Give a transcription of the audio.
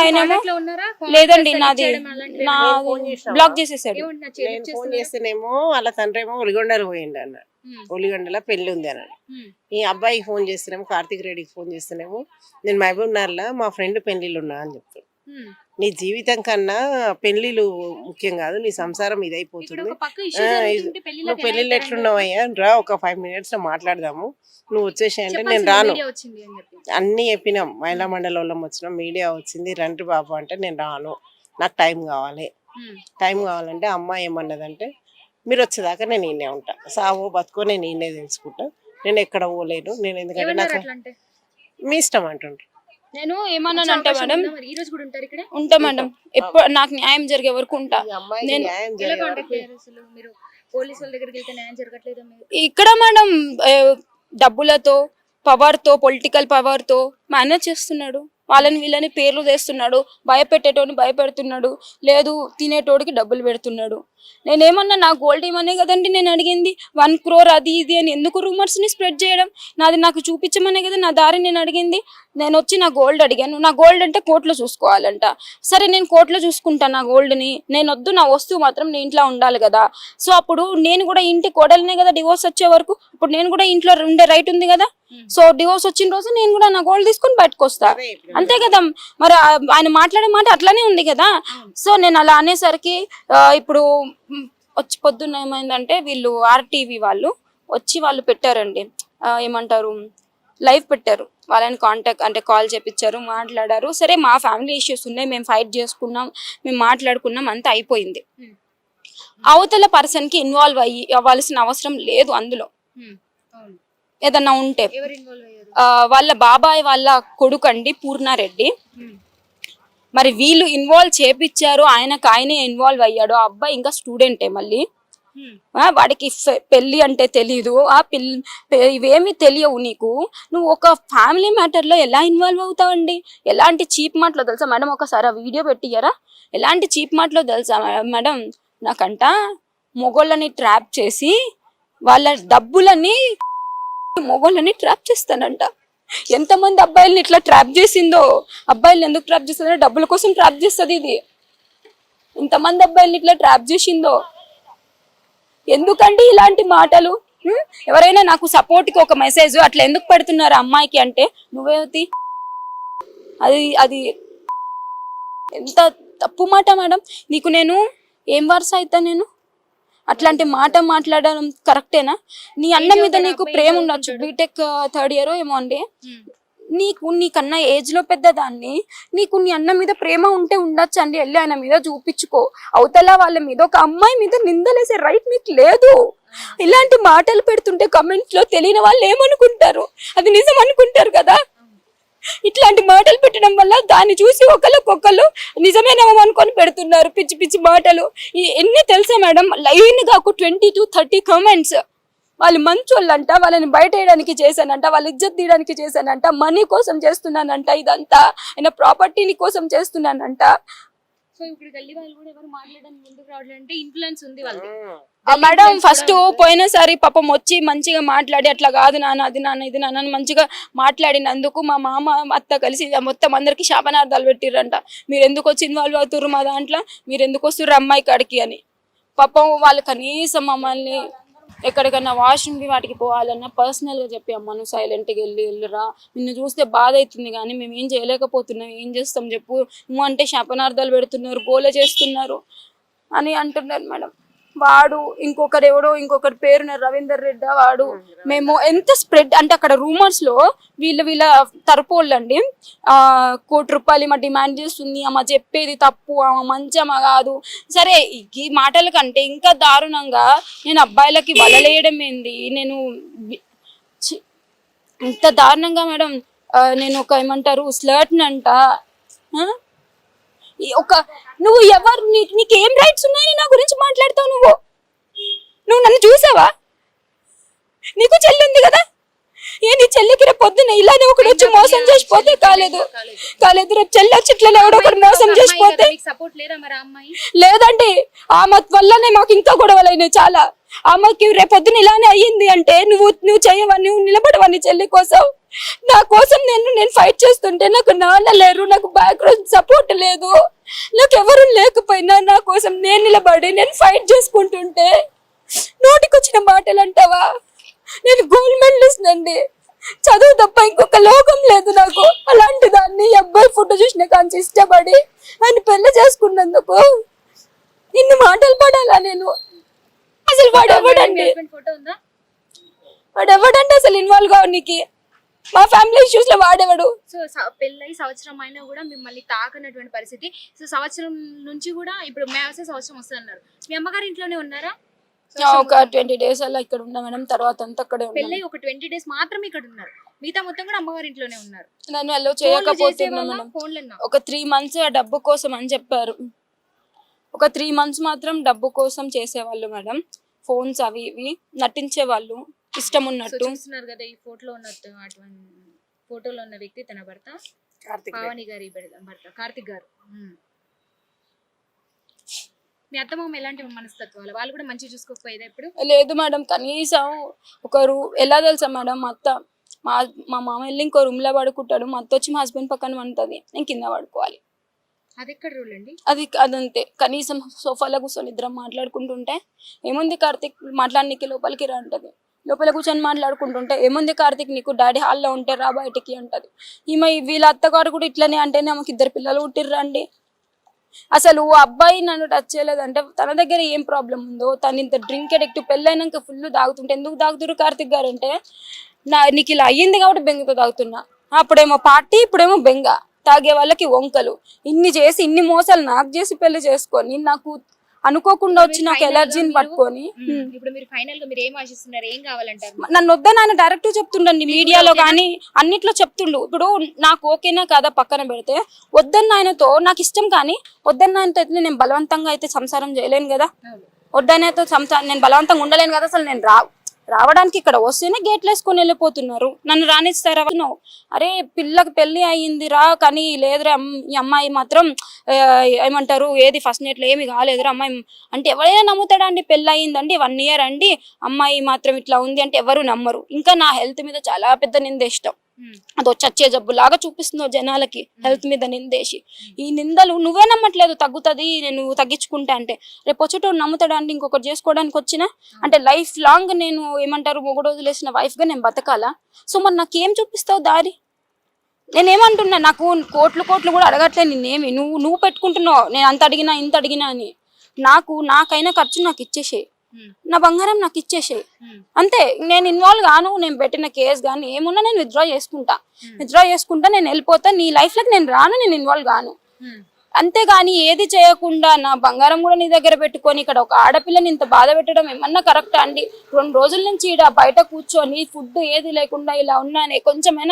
ఆయనేమో లేదండి నాది నా బ్లాక్ చేసేసాడు. నేను ఫోన్ చేస్తేనేమో వాళ్ళ తండ్రి ఏమో ఒలిగొండలు పోయిండు అన్నాడు. ఒలిగొండల పెళ్లి ఉంది అన్నాడు. ఈ అబ్బాయికి ఫోన్ చేస్తేనేమో కార్తీక్ రెడ్డికి ఫోన్ చేస్తేనేమో నేను మహబూబ్ నగర్లో మా ఫ్రెండ్ పెళ్లిళ్ళు ఉన్నా అని చెప్తాడు. నీ జీవితం కన్నా పెళ్లిలు ముఖ్యం కాదు, నీ సంసారం ఇదైపోతుంది. నువ్వు పెళ్లిళ్ళు ఎట్లున్నావయ్యా రా, ఒక 5 minutes మాట్లాడదాము, నువ్వు వచ్చేసి అంటే నేను రాను. అన్ని చెప్పినాం, మహిళా మండలంలో వచ్చినాం, మీడియా వచ్చింది, రండి బాబు అంటే నేను రాను, నాకు టైం కావాలి. టైం కావాలంటే అమ్మాయి ఏమన్నదంటే మీరు వచ్చేదాకా నేను ఈయనే ఉంటా, సావో బతుకో నేను ఈయనే తెలుసుకుంటా, నేను ఎక్కడ పోలేను, నేను ఎందుకంటే నాకు మీ ఇష్టం అంటుండ్రు. నేను ఏమన్నానంటే మేడం ఉంటా మేడం, ఎప్పుడు నాకు న్యాయం జరిగే వరకు ఉంటా. నేను ఇక్కడ మేడం డబ్బులతో పవర్తో పొలిటికల్ పవర్తో మేనేజ్ చేస్తున్నాడు, వాళ్ళని వీళ్ళని పేర్లు తెస్తున్నాడు, భయపెట్టేటోని భయపెడుతున్నాడు, లేదు తినేటోడికి డబ్బులు పెడుతున్నాడు. నేనేమన్నా నా గోల్డ్ ఇవ్వనే కదండి నేను అడిగింది, 1 crore అది ఇది అని ఎందుకు రూమర్స్ని స్ప్రెడ్ చేయడం, నాది నాకు చూపించమనే కదా నా దారి నేను అడిగింది. నేను వచ్చి నా గోల్డ్ అడిగాను, నా గోల్డ్ అంటే కోర్టులో చూసుకోవాలంట. సరే నేను కోర్టులో చూసుకుంటాను నా గోల్డ్ని, నేను వద్దు నా వస్తువు మాత్రం నేను ఇంట్లో ఉండాలి కదా. సో అప్పుడు నేను కూడా ఇంటి కోడలనే కదా డివోర్స్ వచ్చే వరకు, ఇప్పుడు నేను కూడా ఇంట్లో ఉండే రైట్ ఉంది కదా. సో డివోర్స్ వచ్చిన రోజు నేను కూడా నా గోల్డ్ తీసుకొని బయటకు వస్తా, అంతే కదా. మరి ఆయన మాట్లాడే మాట అట్లానే ఉంది కదా. సో నేను అలా అనేసరికి ఇప్పుడు వచ్చి పొద్దున్న ఏమైందంటే వీళ్ళు RTV వాళ్ళు వచ్చి వాళ్ళు పెట్టారండి, ఏమంటారు లైవ్ పెట్టారు, వాళ్ళని కాంటాక్ట్ అంటే కాల్ చేపించారు, మాట్లాడారు. సరే మా ఫ్యామిలీ ఇష్యూస్ ఉన్నాయి, మేము ఫైట్ చేసుకున్నాం, మేము మాట్లాడుకున్నాం, అంతా అయిపోయింది. అవతల పర్సన్కి ఇన్వాల్వ్ అవ్వాల్సిన అవసరం లేదు అందులో. ఏదన్నా ఉంటే వాళ్ళ బాబాయ్ వాళ్ళ కొడుకండి పూర్ణారెడ్డి, మరి వీళ్ళు ఇన్వాల్వ్ చేపించారు, ఆయనే ఇన్వాల్వ్ అయ్యాడు. ఆ అబ్బాయి ఇంకా స్టూడెంటే, మళ్ళీ వాడికి పెళ్లి అంటే తెలీదు, ఇవేమి తెలియవు నీకు, నువ్వు ఒక ఫ్యామిలీ మ్యాటర్లో ఎలా ఇన్వాల్వ్ అవుతావండి? ఎలాంటి చీప్ మాటలో తెలుసా మేడం, ఒకసారి ఆ వీడియో పెట్టియ్యారా? ఎలాంటి చీప్ మాటలో తెలుసా మేడం, నాకంట మొగోళ్ళని ట్రాప్ చేసి వాళ్ళ డబ్బులని మొగోళ్ళని ట్రాప్ చేస్తానంట. ఎంతమంది అబ్బాయిల్ని ఇట్లా ట్రాప్ చేసిందో, అబ్బాయిలు ఎందుకు ట్రాప్ చేస్తుందో డబ్బుల కోసం ట్రాప్ చేస్తుంది ఇది. ఇంతమంది అబ్బాయిల్ని ఇట్లా ట్రాప్ చేసిందో ఎందుకండి ఇలాంటి మాటలు? ఎవరైనా నాకు సపోర్ట్కి ఒక మెసేజ్ అట్లా ఎందుకు పెడుతున్నారు అమ్మాయికి అంటే నువ్వేది, అది ఎంత తప్పు మాట మేడం. నీకు నేను ఏం వరుస అవుతా? నేను అట్లాంటి మాట మాట్లాడడం కరెక్టేనా? నీ అన్న మీద నీకు ప్రేమ ఉండొచ్చు, బీటెక్ 3rd year ఏమో అండి, నీకన్నా ఏజ్ లో పెద్దదాన్ని, నీకు నీ అన్న మీద ప్రేమ ఉంటే ఉండొచ్చు అండి, వెళ్ళి ఆయన మీద చూపించుకో. అవతల వాళ్ళ మీద ఒక అమ్మాయి మీద నిందలేసే రైట్ మీకు లేదు. ఇలాంటి మాటలు పెడుతుంటే కమెంట్స్ లో తెలియని వాళ్ళు ఏమనుకుంటారు, అది నిజం అనుకుంటారు కదా. ఇట్లాంటి మాటలు పెట్టడం వల్ల దాన్ని చూసి ఒకళ్ళు నిజమేనేమో అనుకొని పెడుతున్నారు పిచ్చి పిచ్చి మాటలు. ఎన్ని తెలుసా మేడం, లైన్ గా ఒక 20 to 30 కామెంట్స్. వాళ్ళు మంచోళ్ళంట, వాళ్ళని బయట వేయడానికి చేశానంట, వాళ్ళ ఇజ్జత్ తీయడానికి చేశానంట, మనీ కోసం చేస్తున్నానంట, ఇదంతా ఆయన ప్రాపర్టీని కోసం చేస్తున్నానంట. సో ఇప్పుడు గల్లీ వాళ్ళు కూడా ఎవరు మాట్లాడడానికి ముందుకు రావాలంటే ఇన్ఫ్లుయెన్స్ ఉంది వాళ్ళకి. మేడం ఫస్ట్ పోయినసారి పాపం వచ్చి మంచిగా మాట్లాడి అట్లా కాదు నాన్న, అది నాన్న, ఇది నాన్న మంచిగా మాట్లాడినందుకు మా మామ అత్త కలిసి మొత్తం అందరికి శాపనార్థాలు పెట్టిర్రంట. మీరు ఎందుకు వచ్చి ఇన్వాల్వ్ అవుతుర్రు మా దాంట్లో, మీరు ఎందుకు వస్తుర్రు అమ్మాయి కాడికి అని. పాపం వాళ్ళు కనీసం మమ్మల్ని ఎక్కడికన్నా వాష్రూమ్కి వాటికి పోవాలన్నా పర్సనల్గా చెప్పి అమ్మ నువ్వు సైలెంట్గా వెళ్ళిరా, నిన్ను చూస్తే బాధ అవుతుంది కానీ మేము ఏం చేయలేకపోతున్నాం, ఏం చేస్తాం చెప్పు, నువ్వు అంటే శాపనార్థాలు పెడుతున్నారు, గోల చేస్తున్నారు అని అంటున్నారు మేడం. వాడు ఇంకొకరి పేరు రవీందర్ రెడ్డి, వాడు మేము ఎంత స్ప్రెడ్ అంటే అక్కడ రూమర్స్ లో వీళ్ళ తరపోళ్ళండి 1 కోటి రూపాయలు మా డిమాండ్ చేస్తుంది, అమ్మ చెప్పేది తప్పు, ఆమె మంచమ్మ కాదు. సరే ఈ మాటల కంటే ఇంకా దారుణంగా నేను అబ్బాయిలకి వలలేయడం ఏంది, నేను ఇంత దారుణంగా మేడం. నేను ఒక ఏమంటారు స్లర్ట్నంట. నువ్వు ఎవరు, నీకేం రైట్స్ ఉన్నాయని నా గురించి మాట్లాడతావు? నువ్వు నన్ను చూసావా? నీకు చెల్లి ఉంది కదా, నీ చెల్లికి రేపు పొద్దున్న ఇలానే ఒకటి వచ్చి మోసం చేసిపోతే కాలేదు రేపు చెల్లి వచ్చి ఇట్లా ఎవడో ఒకటి మోసం చేసిపోతే లేదండి. ఆమె వల్లనే మాకు ఇంకా గొడవలు అయినాయి చాలా. ఆమెకి రేపొద్దున ఇలానే అయ్యింది అంటే నువ్వు చేయవని, నువ్వు నిలబడవని చెల్లి కోసం. నా కోసం నేను ఫైట్ చేస్తుంటే నాకు నాన్న లేరు, నాకు బ్యాక్గ్రౌండ్ సపోర్ట్ లేదు, నాకు ఎవరు లేకపోయినా నా కోసం నేను నిలబడి నేను ఫైట్ చేసుకుంటుంటే నోటికొచ్చిన మాటలు అంటావా? నేను గోల్డ్ మెడలిస్ట్ అండి, చదువు తప్ప ఇంకొక లోకం లేదు నాకు. అలాంటి దాన్ని ఈ అబ్బాయి ఫోటో చూసిన కాంచి ఇష్టపడి ఆయన పెళ్లి చేసుకున్నందుకు ఇన్ని మాటలు పడాలా నేను? అసలు వాడెవడండి? ఫోటో ఉందా? వాడెవడంటే అసలు ఇన్వాల్వ్ కావడానికి? మా ఫ్యామిలీ ఇష్యూస్ లో వాడేవాడు. సో పెళ్ళై సంవత్సరం అయినా కూడా మిమ్మల్ని తాకనటువంటి పరిస్థితి. సో సంవత్సరం నుంచి కూడా ఇప్పుడు మే వస్తే సంవత్సరం వస్తుంది అన్నారు. మీ అమ్మగారి ఇంట్లోనే ఉన్నారా? ఒక 20 days అలా ఇక్కడ ఉన్నా మేడం, తర్వాత అంతా అక్కడే పెళ్ళై ఒక 20 days మాత్రమే ఇక్కడ ఉన్నారు, మిగతా మొత్తం కూడా అమ్మగారి ఇంట్లోనే ఉన్నారు. నన్ను అలో చేయకపోతున్నా మేడం. ఫోన్లన్నా ఒక 3 months ఆ డబ్బు కోసం అని చెప్పారు. ఒక 3 months మాత్రం డబ్బు కోసం చేసేవాళ్ళు మేడం. ఫోన్స్ అవి ఇవి నటించేవాళ్ళు ఇష్టం సో ఉన్నట్టు. చూస్తున్నారు కదా ఈ ఫోటోలో ఉన్నట్టు, అటువంటి ఫోటోలో ఉన్న వ్యక్తి తన భర్త కార్తిక్ పావని గారి భర్త కార్తిక్ గారు. మీ అత్తమామ ఎలాంటి మనస్తత్వాలు? వాళ్ళు కూడా మంచిగా చూసుకోకపోయేదా ఇప్పుడు? లేదు మేడం, కనీసం ఒకరు ఎలా తెలుసా మేడం, మా అత్త మా మామ వెళ్ళి ఇంకో రూమ్ లో పడుకుంటాడు, మా అత్త వచ్చి మా హస్బెండ్ పక్కన వంటది, నేను కింద పడుకోవాలి. అది ఎక్కడ రూల్ అండి? అదంతే. కనీసం సోఫాలో కూర్చొని ఇద్దరం మాట్లాడుకుంటుంటే ఏముంది కార్తిక్ మాట్లాడనీకి లోపలికి రా అంటది, లోపల కూర్చొని మాట్లాడుకుంటుంటే ఏముంది కార్తిక్ నీకు డాడీ హాల్లో ఉంటే రా బయటికి అంటది. ఈమె వీళ్ళ అత్తగారు కూడా ఇట్లనే అంటేనే ఆమెకి 2 పిల్లలు పుట్టిర్రండి. అసలు అబ్బాయి నన్ను టచ్ చేయలేదంటే తన దగ్గర ఏం ప్రాబ్లం ఉందో, తను ఇంత డ్రింక్ అడిక్ట్, పెళ్ళైనాక ఫుల్ తాగుతుంటే ఎందుకు తాగుతురు కార్తిక్ గారు అంటే, నీకు ఇలా అయ్యింది కాబట్టి బెంగతో తాగుతున్నా. అప్పుడేమో పార్టీ, ఇప్పుడేమో బెంగ, తాగే వాళ్ళకి వంకలు, ఇన్ని చేసి ఇన్ని మోసాలు నాకు చేసి పెళ్లి చేసుకొని నాకు అనుకోకుండా వచ్చి నాకు ఎలర్జీని పట్టుకొని. ఇప్పుడు మీరు ఫైనల్ గా మీరు ఏం ఆశిస్తున్నారు, ఏం కావాలంటారు? నన్ను వద్దని ఆయన డైరెక్ట్ చెప్తుండండి, మీడియాలో కానీ అన్నిట్లో చెప్తుండు. ఇప్పుడు నాకు ఓకేనా కాదా పక్కన పెడితే, వద్దన్న ఆయనతో నాకు ఇష్టం కానీ వద్దన్న ఆయనతో అయితే నేను బలవంతంగా అయితే సంసారం చేయలేను కదా. వద్దనతో నేను బలవంతంగా ఉండలేను కదా. అసలు నేను రావడానికి ఇక్కడ వస్తేనే గేట్లు వేసుకొని వెళ్ళిపోతున్నారు, నన్ను రానిస్తారా? అరే పిల్లకి పెళ్లి అయ్యింది రా, కానీ లేదురా ఈ అమ్మాయి మాత్రం ఏమంటారు ఏది ఫస్ట్ నైట్లో ఏమి కాలేదురా అమ్మాయి అంటే ఎవరైనా నమ్ముతాడా అండి? పెళ్ళి అయ్యిందండి 1 year అండి, అమ్మాయి మాత్రం ఇట్లా ఉంది అంటే ఎవరు నమ్మరు. ఇంకా నా హెల్త్ మీద చాలా పెద్ద నింద ఇష్టం, అదో చచ్చే జబ్బు లాగా చూపిస్తున్నావు జనాలకి, హెల్త్ మీద నిందేసి. ఈ నిందలు నువ్వే నమ్మట్లేదు తగ్గుతుంది నేను తగ్గించుకుంటా అంటే, రేపు వచ్చేటో నమ్ముతాడా అండి? ఇంకొకటి చేసుకోవడానికి వచ్చినా అంటే లైఫ్ లాంగ్ నేను ఏమంటారు మొగుడు వదిలేసిన వైఫ్ గా నేను బతకాలా? సో మరి నాకేం చూపిస్తావు దారి? నేనేమంటున్నా, నాకు కోట్లు కూడా అడగట్లే నిన్నేమి, నువ్వు పెట్టుకుంటున్నావు నేను అంత అడిగినా ఇంత అడిగినా అని. నాకైనా ఖర్చు నాకు ఇచ్చేసేయి, నా బంగారం నాకు ఇచ్చేసేయి అంతే. నేను ఇన్వాల్వ్ గాను, నేను పెట్టిన కేసు కానీ ఏమున్నా నేను విత్డ్రా చేసుకుంటా, నేను వెళ్ళిపోతా, నీ లైఫ్ లోకి నేను రాను, నేను ఇన్వాల్వ్ గాను అంతేగాని ఏది చేయకుండా నా బంగారం కూడా నీ దగ్గర పెట్టుకొని ఇక్కడ ఒక ఆడపిల్లని ఇంత బాధ పెట్టడం ఏమన్నా కరెక్టా అండి? 2 రోజుల నుంచి ఇక్కడ బయట కూర్చొని ఫుడ్ ఏది లేకుండా ఇలా ఉన్నానే, కొంచెమైనా